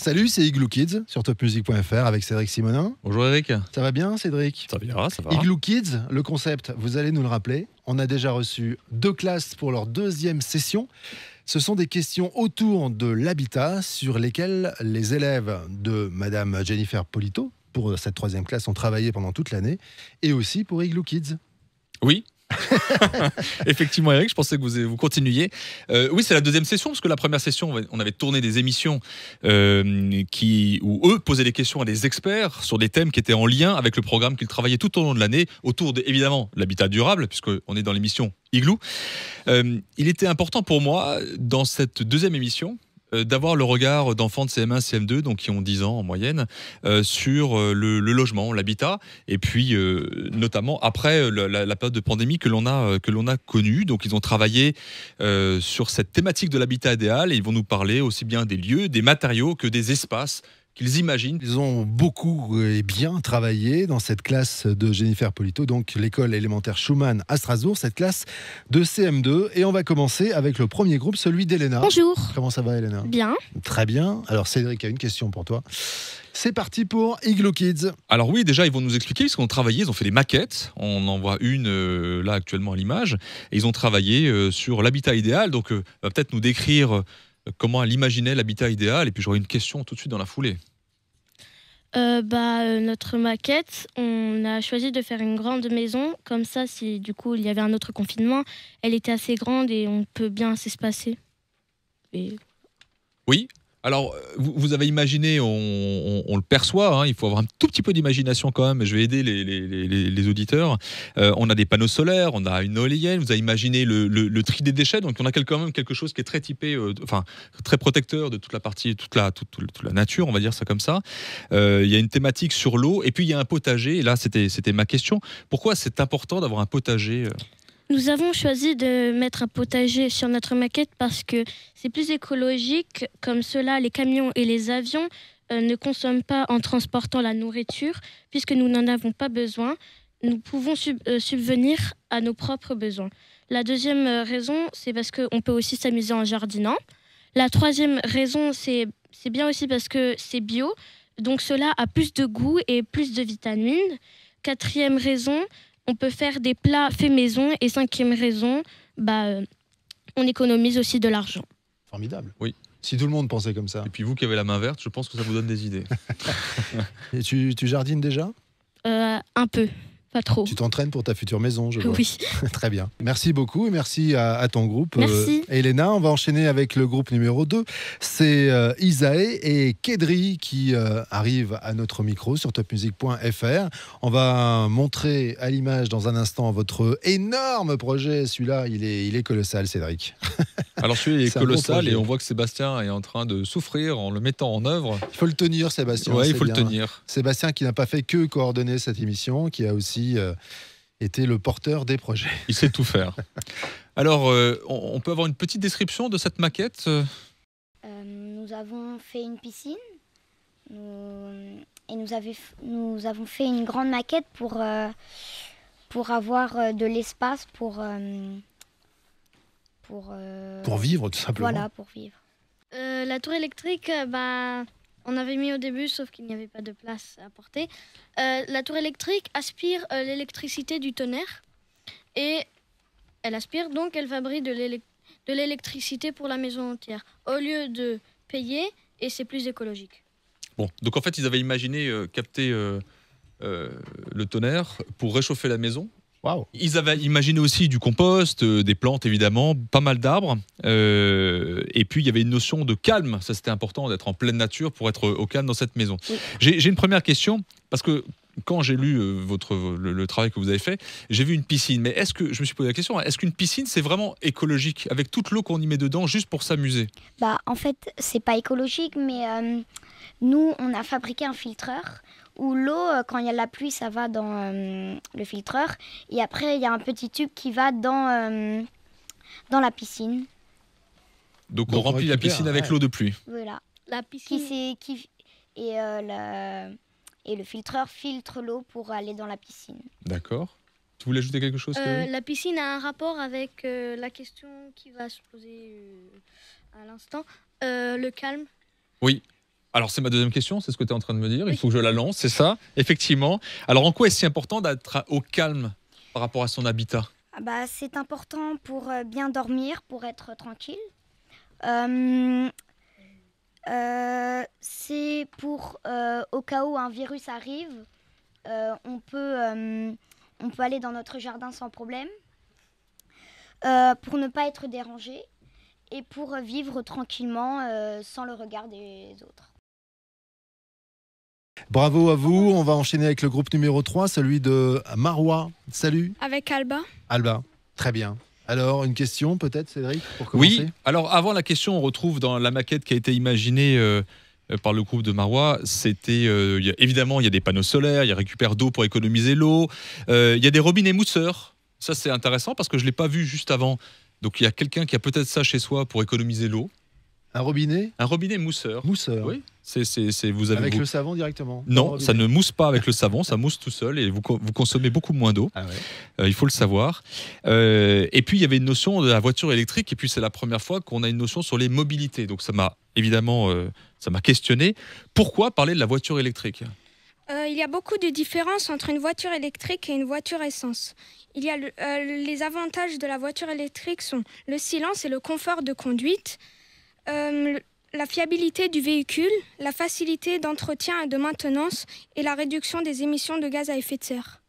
Salut, c'est Igloo Kids sur topmusic.fr avec Cédric Simonin. Bonjour Eric. Ça va bien, Cédric? Ça va, ça va. Igloo Kids, le concept, vous allez nous le rappeler. On a déjà reçu 2 classes pour leur 2e session. Ce sont des questions autour de l'habitat sur lesquelles les élèves de Madame Jennifer Polito, pour cette 3e classe, ont travaillé pendant toute l'année, et aussi pour Igloo Kids. Oui. Effectivement Eric, je pensais que vous continuiez. Oui, c'est la 2e session, parce que la première session, on avait tourné des émissions où eux posaient des questions à des experts sur des thèmes qui étaient en lien avec le programme qu'ils travaillaient tout au long de l'année, autour évidemment de l'habitat durable, puisqu'on est dans l'émission Igloo. Il était important pour moi, dans cette 2e émission, d'avoir le regard d'enfants de CM1, CM2, donc qui ont 10 ans en moyenne, sur le logement, l'habitat, et puis notamment après la période de pandémie que l'on a connue. Donc ils ont travaillé sur cette thématique de l'habitat idéal, et ils vont nous parler aussi bien des lieux, des matériaux que des espaces qu'ils imaginent. Ils ont beaucoup et bien travaillé dans cette classe de Jennifer Polito, donc l'école élémentaire Schumann à Strasbourg, cette classe de CM2. Et on va commencer avec le premier groupe, celui d'Elena. Bonjour. Comment ça va, Elena? Bien. Très bien. Alors Cédric a une question pour toi. C'est parti pour Igloo Kids. Alors oui, déjà ils vont nous expliquer, parce qu'ils ont travaillé, ils ont fait des maquettes, on en voit une là actuellement à l'image, et ils ont travaillé sur l'habitat idéal, donc va peut-être nous décrire comment elle imaginait l'habitat idéal, et puis j'aurai une question tout de suite dans la foulée. Notre maquette, on a choisi de faire une grande maison, comme ça si du coup il y avait un autre confinement, elle était assez grande et on peut bien s'espacer. Oui. Alors, vous avez imaginé, on le perçoit, hein, il faut avoir un tout petit peu d'imagination quand même, je vais aider les auditeurs. On a des panneaux solaires, on a une éolienne, vous avez imaginé le tri des déchets, donc on a quand même quelque chose qui est très typé, très protecteur de toute la nature, on va dire ça comme ça. Il y a une thématique sur l'eau, et puis il y a un potager, et là c'était ma question. Pourquoi c'est important d'avoir un potager Nous avons choisi de mettre un potager sur notre maquette parce que c'est plus écologique. Comme cela, les camions et les avions ne consomment pas en transportant la nourriture. Puisque nous n'en avons pas besoin, nous pouvons subvenir à nos propres besoins. La 2e raison, c'est parce qu'on peut aussi s'amuser en jardinant. La 3e raison, c'est bien aussi parce que c'est bio. Donc cela a plus de goût et plus de vitamines. 4e raison, on peut faire des plats faits maison. Et 5e raison, on économise aussi de l'argent. Formidable. Oui. Si tout le monde pensait comme ça. Et puis vous qui avez la main verte, je pense que ça vous donne des idées. Et tu jardines déjà? Un peu, pas trop. Tu t'entraînes pour ta future maison, je vois. Oui. Très bien. Merci beaucoup et merci à ton groupe. Merci. Elena, on va enchaîner avec le groupe numéro 2. C'est Isae et Kedri qui arrivent à notre micro sur topmusic.fr. On va montrer à l'image dans un instant votre énorme projet. Celui-là, il est colossal, Cédric. Alors celui-là est colossal, bon, et on voit que Sébastien est en train de souffrir en le mettant en œuvre. Il faut le tenir, Sébastien. Oui, il faut bien. le tenir. Sébastien qui n'a pas fait que coordonner cette émission, qui a aussi été le porteur des projets. Il sait tout faire. Alors, on peut avoir une petite description de cette maquette Nous avons fait une piscine et nous avons fait une grande maquette pour avoir de l'espace pour vivre, tout simplement. Voilà, pour vivre. La tour électrique, on avait mis au début, sauf qu'il n'y avait pas de place à porter. La tour électrique aspire l'électricité du tonnerre. Et elle aspire, donc elle fabrique de l'électricité pour la maison entière. Au lieu de payer, et c'est plus écologique. Bon, donc en fait, ils avaient imaginé capter le tonnerre pour réchauffer la maison. Waouh. Ils avaient imaginé aussi du compost, des plantes évidemment, pas mal d'arbres. Et puis il y avait une notion de calme. Ça, c'était important d'être en pleine nature pour être au calme dans cette maison. Oui. J'ai une première question, parce que quand j'ai lu le travail que vous avez fait, j'ai vu une piscine. Mais je me suis posé la question, est-ce qu'une piscine, c'est vraiment écologique, avec toute l'eau qu'on y met dedans, juste pour s'amuser? En fait, c'est pas écologique, mais nous, on a fabriqué un filtreur où l'eau, quand il y a la pluie, ça va dans le filtreur. Et après, il y a un petit tube qui va dans la piscine. Donc on remplit la piscine avec l'eau de pluie. Voilà. La piscine... Et le filtreur filtre l'eau pour aller dans la piscine. D'accord. Tu voulais ajouter quelque chose, Chloé ? La piscine a un rapport avec la question qui va se poser à l'instant. Le calme. Oui. Alors, c'est ma deuxième question, c'est ce que tu es en train de me dire. Il faut que je la lance, c'est ça, effectivement. Alors, en quoi est-ce si important d'être au calme par rapport à son habitat? C'est important pour bien dormir, pour être tranquille. Euh, c'est pour, au cas où un virus arrive, on peut aller dans notre jardin sans problème, pour ne pas être dérangé et pour vivre tranquillement sans le regard des autres. Bravo à vous. On va enchaîner avec le groupe numéro 3, celui de Marois. Salut. Avec Alba. Alba. Très bien. Alors, une question peut-être, Cédric, pour commencer? Oui, alors avant la question, on retrouve dans la maquette qui a été imaginée par le groupe de Marois, c'était évidemment, il y a des panneaux solaires, il y a récupère d'eau pour économiser l'eau, il y a des robinets mousseurs. Ça, c'est intéressant parce que je ne l'ai pas vu juste avant. Donc, il y a quelqu'un qui a peut-être ça chez soi pour économiser l'eau. Un robinet? Un robinet mousseur. Mousseur. Oui, vous avez Avec le savon directement? Non, ça ne mousse pas avec le savon, ça mousse tout seul et vous consommez beaucoup moins d'eau. Ah ouais. Il faut le savoir. Et puis, il y avait une notion de la voiture électrique et puis c'est la première fois qu'on a une notion sur les mobilités. Donc, ça m'a évidemment questionné. Pourquoi parler de la voiture électrique? Il y a beaucoup de différences entre une voiture électrique et une voiture essence. Il y a les avantages de la voiture électrique sont le silence et le confort de conduite, la fiabilité du véhicule, la facilité d'entretien et de maintenance et la réduction des émissions de gaz à effet de serre.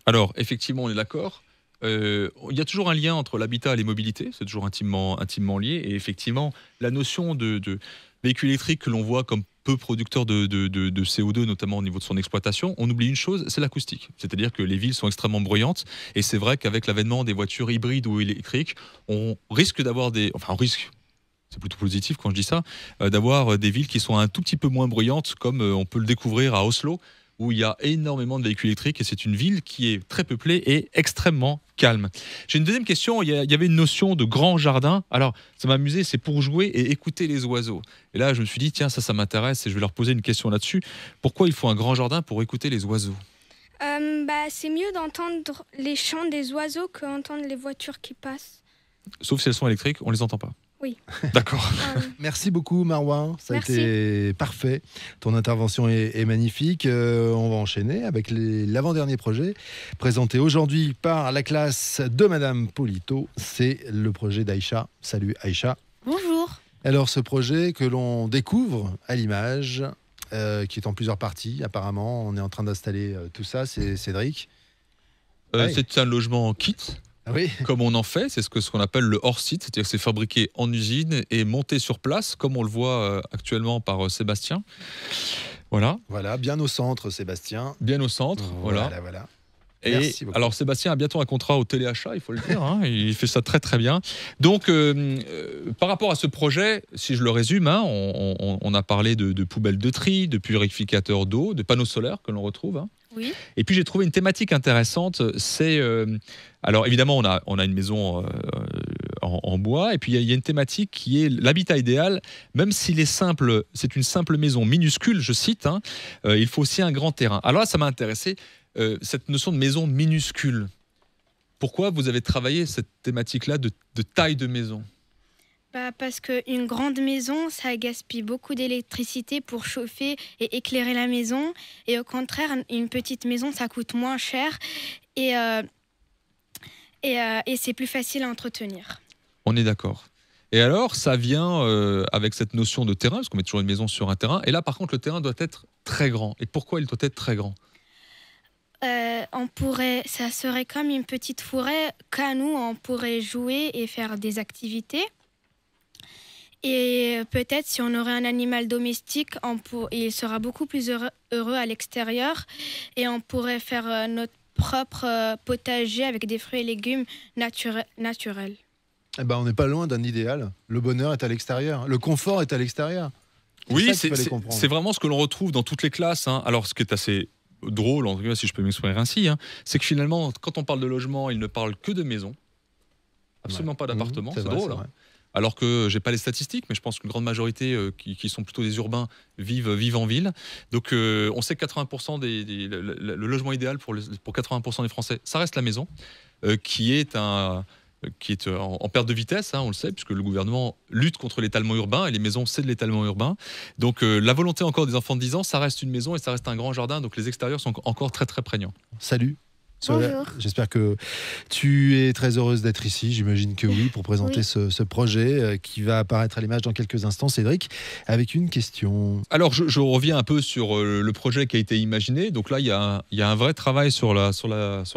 Alors, effectivement, on est d'accord. Il y a toujours un lien entre l'habitat et les mobilités, c'est toujours intimement lié. Et effectivement, la notion de véhicule électrique que l'on voit comme peu producteur de CO2, notamment au niveau de son exploitation, on oublie une chose, c'est l'acoustique. C'est-à-dire que les villes sont extrêmement bruyantes. Et c'est vrai qu'avec l'avènement des voitures hybrides ou électriques, on risque d'avoir c'est plutôt positif quand je dis ça, d'avoir des villes qui sont un tout petit peu moins bruyantes, comme on peut le découvrir à Oslo, où il y a énormément de véhicules électriques et c'est une ville qui est très peuplée et extrêmement calme. J'ai une deuxième question, il y avait une notion de grand jardin. Alors, ça m'a amusé, c'est pour jouer et écouter les oiseaux. Et là, je me suis dit, tiens, ça m'intéresse et je vais leur poser une question là-dessus. Pourquoi il faut un grand jardin pour écouter les oiseaux? C'est mieux d'entendre les chants des oiseaux qu'entendre les voitures qui passent. Sauf si elles sont électriques, on les entend pas. Oui. D'accord. Merci beaucoup, Marouin. Ça Merci. a été parfait. Ton intervention est magnifique. On va enchaîner avec l'avant-dernier projet présenté aujourd'hui par la classe de Madame Polito. C'est le projet d'Aïcha. Salut Aïcha. Bonjour. Alors, ce projet que l'on découvre à l'image, qui est en plusieurs parties, apparemment, on est en train d'installer tout ça. C'est Cédric. Ouais. C'est un logement kit. Oui. Comme on en fait, c'est ce qu'on appelle le hors-site, c'est-à-dire que c'est fabriqué en usine et monté sur place, comme on le voit actuellement par Sébastien. Voilà. Voilà, bien au centre, Sébastien. Bien au centre, voilà. Et Merci beaucoup. alors Sébastien a bientôt un contrat au téléachat, il faut le dire, hein, il fait ça très très bien. Donc par rapport à ce projet, si je le résume, hein, on a parlé de poubelles de tri, de purificateurs d'eau, de panneaux solaires que l'on retrouve. Hein. Oui. Et puis j'ai trouvé une thématique intéressante, c'est... alors évidemment on a une maison en bois, et puis il y a une thématique qui est l'habitat idéal, même s'il est simple, c'est une simple maison minuscule, je cite, hein, il faut aussi un grand terrain. Alors là ça m'a intéressé, cette notion de maison minuscule. Pourquoi vous avez travaillé cette thématique-là de taille de maison ? Parce qu'une grande maison, ça gaspille beaucoup d'électricité pour chauffer et éclairer la maison. Et au contraire, une petite maison, ça coûte moins cher et c'est plus facile à entretenir. On est d'accord. Et alors, ça vient avec cette notion de terrain, parce qu'on met toujours une maison sur un terrain. Et là, par contre, le terrain doit être très grand. Et pourquoi il doit être très grand ? Ça serait comme une petite forêt qu'à nous, on pourrait jouer et faire des activités. Et peut-être si on aurait un animal domestique, il sera beaucoup plus heureux à l'extérieur et on pourrait faire notre propre potager avec des fruits et légumes naturels. Eh ben, on n'est pas loin d'un idéal. Le bonheur est à l'extérieur. Le confort est à l'extérieur. Oui, c'est vraiment ce que l'on retrouve dans toutes les classes. Hein. Alors, ce qui est assez drôle, en tout cas, si je peux m'exprimer ainsi, hein, c'est que finalement, quand on parle de logement, il ne parle que de maisons. Absolument pas d'appartements. C'est drôle. Hein. Alors que j'ai pas les statistiques, mais je pense qu'une grande majorité qui sont plutôt des urbains vivent en ville. Donc on sait que 80% le logement idéal pour 80% des Français, ça reste la maison, qui est qui est en perte de vitesse, hein, on le sait, puisque le gouvernement lutte contre l'étalement urbain et les maisons, c'est de l'étalement urbain. Donc la volonté encore des enfants de 10 ans, ça reste une maison et ça reste un grand jardin, donc les extérieurs sont encore très très prégnants. Salut. Bonjour. J'espère que tu es très heureuse d'être ici. J'imagine que oui, pour présenter Oui. ce projet qui va apparaître à l'image dans quelques instants. Cédric, avec une question. Alors je reviens un peu sur le projet qui a été imaginé. Donc là, il y a un vrai travail sur la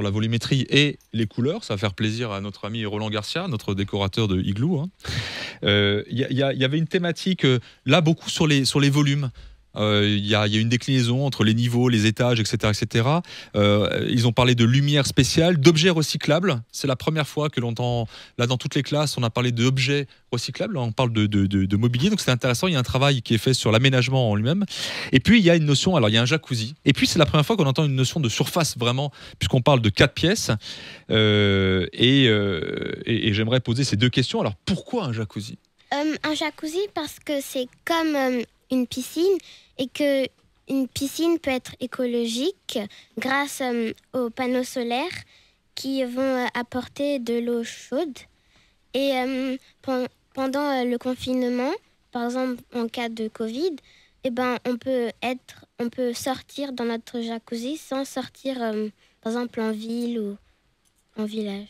volumétrie et les couleurs. Ça va faire plaisir à notre ami Roland Garcia, notre décorateur de Igloo, hein. Il y avait une thématique là beaucoup sur les volumes. Il y a une déclinaison entre les niveaux, les étages, etc. etc. Ils ont parlé de lumière spéciale, d'objets recyclables. C'est la première fois que l'on entend, là dans toutes les classes, on a parlé d'objets recyclables. Là, on parle de mobilier, donc c'est intéressant. Il y a un travail qui est fait sur l'aménagement en lui-même. Et puis il y a une notion, alors il y a un jacuzzi. Et puis c'est la première fois qu'on entend une notion de surface vraiment, puisqu'on parle de 4 pièces. Et j'aimerais poser ces deux questions. Alors pourquoi un jacuzzi ? Un jacuzzi parce que c'est comme une piscine et que une piscine peut être écologique grâce aux panneaux solaires qui vont apporter de l'eau chaude. Et pendant le confinement, par exemple en cas de Covid, eh ben, on peut sortir dans notre jacuzzi sans sortir par exemple en ville ou en village.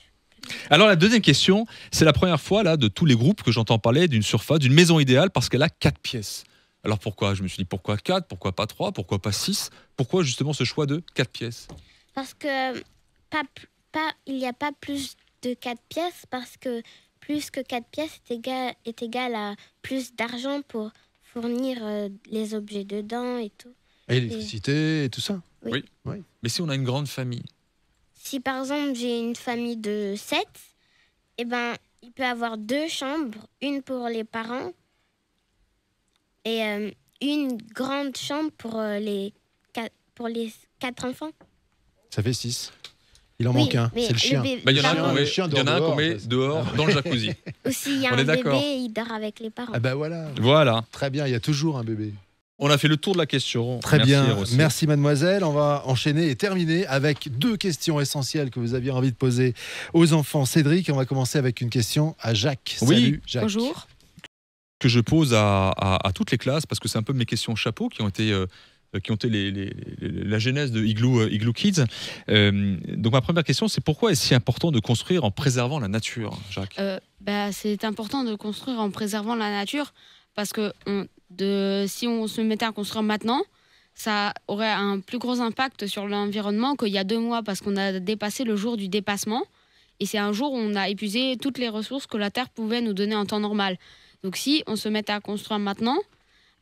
Alors la deuxième question, c'est la première fois là de tous les groupes que j'entends parler d'une surface, d'une maison idéale parce qu'elle a 4 pièces. Alors pourquoi ? Je me suis dit pourquoi 4, pourquoi pas 3, pourquoi pas 6 ? Pourquoi justement ce choix de 4 pièces ? Parce que il n'y a pas plus de 4 pièces parce que plus que 4 pièces est égal à plus d'argent pour fournir les objets dedans et tout. Et l'électricité et tout ça. Oui. Mais si on a une grande famille ? Si par exemple j'ai une famille de 7, eh ben, il peut avoir 2 chambres, une pour les parents et une grande chambre pour les 4 enfants. Ça fait 6. Il en Oui, manque un, mais c'est le chien. bébé- Il y en a un Pardon. Le chien qu'on dort met dehors, dehors dans le jacuzzi. Aussi, il y a On est un d'accord. bébé, il dort avec les parents. Ah bah voilà. Voilà, Très bien, il y a toujours un bébé. on a fait le tour de la question. Très Merci, bien, Rossi. merci mademoiselle. On va enchaîner et terminer avec 2 questions essentielles que vous aviez envie de poser aux enfants. Cédric, on va commencer avec une question à Jacques. Oui. Salut Jacques. Bonjour. Que je pose à toutes les classes parce que c'est un peu mes questions chapeau qui ont été la genèse de Igloo Kids. Donc ma première question, c'est pourquoi est-ce si important de construire en préservant la nature, Jacques ? C'est important de construire en préservant la nature parce que si on se mettait à construire maintenant, ça aurait un plus gros impact sur l'environnement qu'il y a 2 mois parce qu'on a dépassé le jour du dépassement et c'est un jour où on a épuisé toutes les ressources que la Terre pouvait nous donner en temps normal. Donc si on se mettait à construire maintenant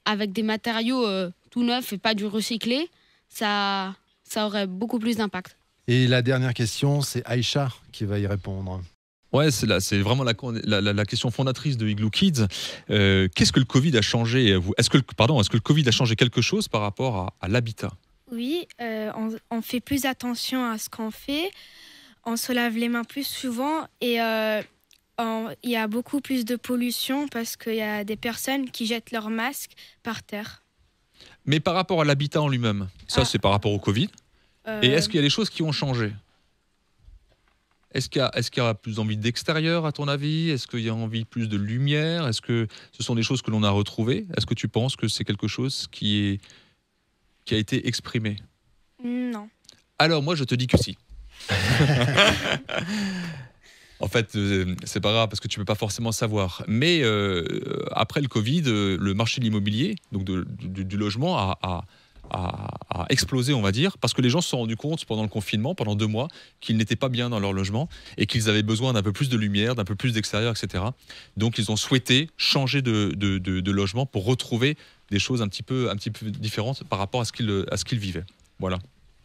avec des matériaux tout neufs et pas du recyclé, ça aurait beaucoup plus d'impact. Et la dernière question, c'est Aïcha qui va y répondre. Ouais, c'est vraiment la question fondatrice de Igloo Kids. Qu'est-ce que le Covid a changé ? Est-ce que le Covid a changé quelque chose par rapport à l'habitat ? Oui, on fait plus attention à ce qu'on fait, on se lave les mains plus souvent et il y a beaucoup plus de pollution parce qu'il y a des personnes qui jettent leurs masques par terre. Mais par rapport à l'habitat en lui-même, ça c'est par rapport au Covid. Et est-ce qu'il y a des choses qui ont changé ? Est-ce qu'il y a plus envie d'extérieur à ton avis ? Est-ce qu'il y a envie plus de lumière ? Est-ce que ce sont des choses que l'on a retrouvées ? Est-ce que tu penses que c'est quelque chose qui a été exprimé ? Non. Alors moi je te dis que si. En fait, c'est pas grave parce que tu peux pas forcément savoir. Mais après le Covid, le marché de l'immobilier, donc du logement, a explosé, on va dire, parce que les gens se sont rendus compte pendant le confinement, pendant 2 mois, qu'ils n'étaient pas bien dans leur logement et qu'ils avaient besoin d'un peu plus de lumière, d'un peu plus d'extérieur, etc. Donc ils ont souhaité changer de logement pour retrouver des choses un petit peu différentes par rapport à ce qu'ils vivaient. Voilà.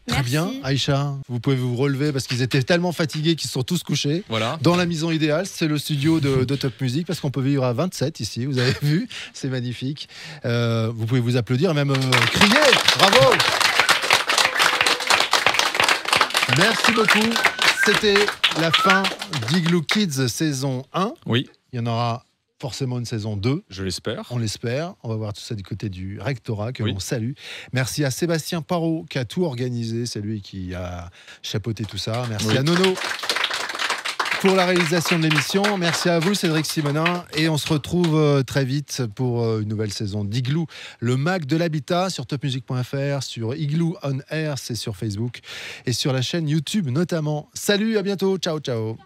Très Merci. bien, Aïcha, vous pouvez vous relever parce qu'ils étaient tellement fatigués qu'ils se sont tous couchés. Voilà. Dans la maison idéale, c'est le studio de Top Music parce qu'on peut vivre à 27 ici, vous avez vu, c'est magnifique. Vous pouvez vous applaudir et même crier, bravo. Merci beaucoup, c'était la fin d'Igloo Kids saison 1. Oui, Il y en aura forcément une saison 2. je l'espère. On l'espère. On va voir tout ça du côté du rectorat que Oui. l'on salue. Merci à Sébastien Parot qui a tout organisé. C'est lui qui a chapeauté tout ça. Merci Oui. à Nono pour la réalisation de l'émission. Merci à vous, Cédric Simonin. Et on se retrouve très vite pour une nouvelle saison d'Igloo, le Mac de l'habitat, sur topmusic.fr, sur Igloo on Air, c'est sur Facebook, et sur la chaîne YouTube notamment. Salut, à bientôt. Ciao, ciao.